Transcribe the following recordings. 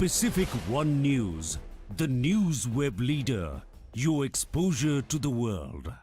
Pacific One News, the news web leader, your exposure to the world.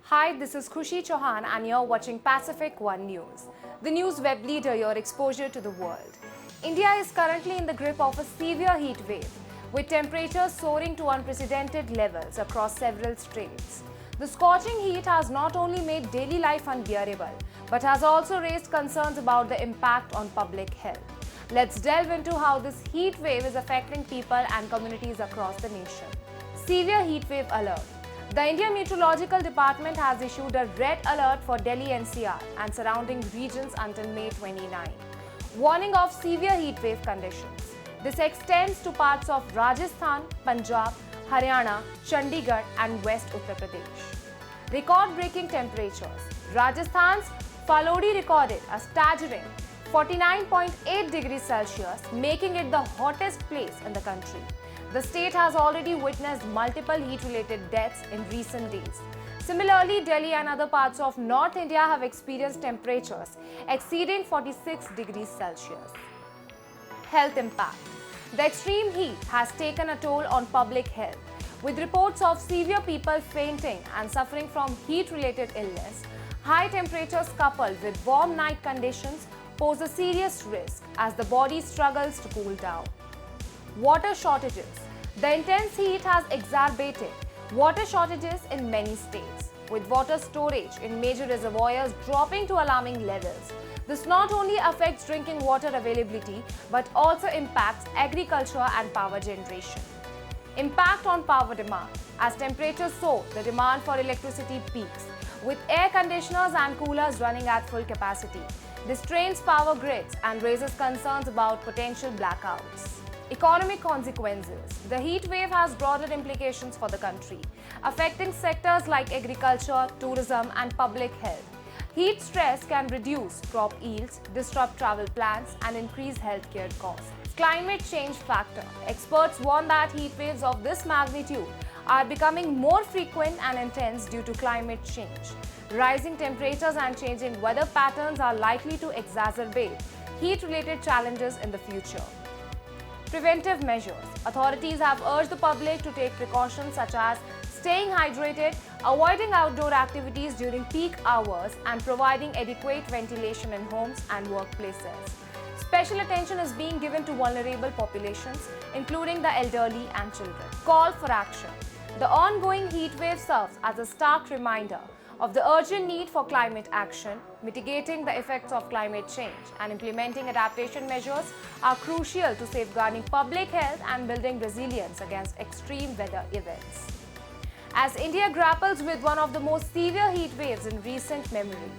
Hi, this is Khushi Chauhan and you're watching Pacific One News, the news web leader, your exposure to the world. India is currently in the grip of a severe heat wave, with temperatures soaring to unprecedented levels across several states. The scorching heat has not only made daily life unbearable, but has also raised concerns about the impact on public health. Let's delve into how this heat wave is affecting people and communities across the nation. Severe heat wave alert. The Indian Meteorological Department has issued a red alert for Delhi NCR and surrounding regions until May 29, warning of severe heat wave conditions. This extends to parts of Rajasthan, Punjab, Haryana, Chandigarh and West Uttar Pradesh. Record-breaking temperatures. Rajasthan's Phalodi recorded a staggering 49.8 degrees Celsius, making it the hottest place in the country. The state has already witnessed multiple heat-related deaths in recent days. Similarly, Delhi and other parts of North India have experienced temperatures exceeding 46 degrees Celsius. Health impact. The extreme heat has taken a toll on public health, with reports of severe people fainting and suffering from heat-related illness. High temperatures coupled with warm night conditions pose a serious risk as the body struggles to cool down. Water shortages. The intense heat has exacerbated water shortages in many states, with water storage in major reservoirs dropping to alarming levels. This not only affects drinking water availability but also impacts agriculture and power generation. Impact on power demand. As temperatures soar, the demand for electricity peaks, with air conditioners and coolers running at full capacity. This strains power grids and raises concerns about potential blackouts. Economic consequences. The heat wave has broader implications for the country, affecting sectors like agriculture, tourism, and public health. Heat stress can reduce crop yields, disrupt travel plans, and increase healthcare costs. Climate change factor. Experts warn that heat waves of this magnitude are becoming more frequent and intense due to climate change. Rising temperatures and changing weather patterns are likely to exacerbate heat-related challenges in the future. Preventive measures. Authorities have urged the public to take precautions such as staying hydrated, avoiding outdoor activities during peak hours, and providing adequate ventilation in homes and workplaces. Special attention is being given to vulnerable populations, including the elderly and children. Call for action. The ongoing heat wave serves as a stark reminder of the urgent need for climate action. Mitigating the effects of climate change and implementing adaptation measures are crucial to safeguarding public health and building resilience against extreme weather events. As India grapples with one of the most severe heat waves in recent memory,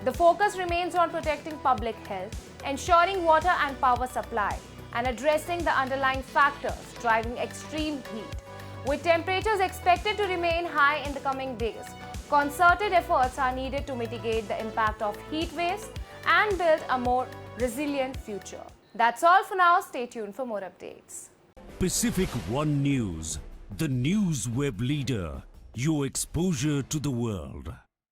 the focus remains on protecting public health, ensuring water and power supply, and addressing the underlying factors driving extreme heat. With temperatures expected to remain high in the coming days, concerted efforts are needed to mitigate the impact of heat waves and build a more resilient future. That's all for now. Stay tuned for more updates. Pacific One News, the news web leader, your exposure to the world.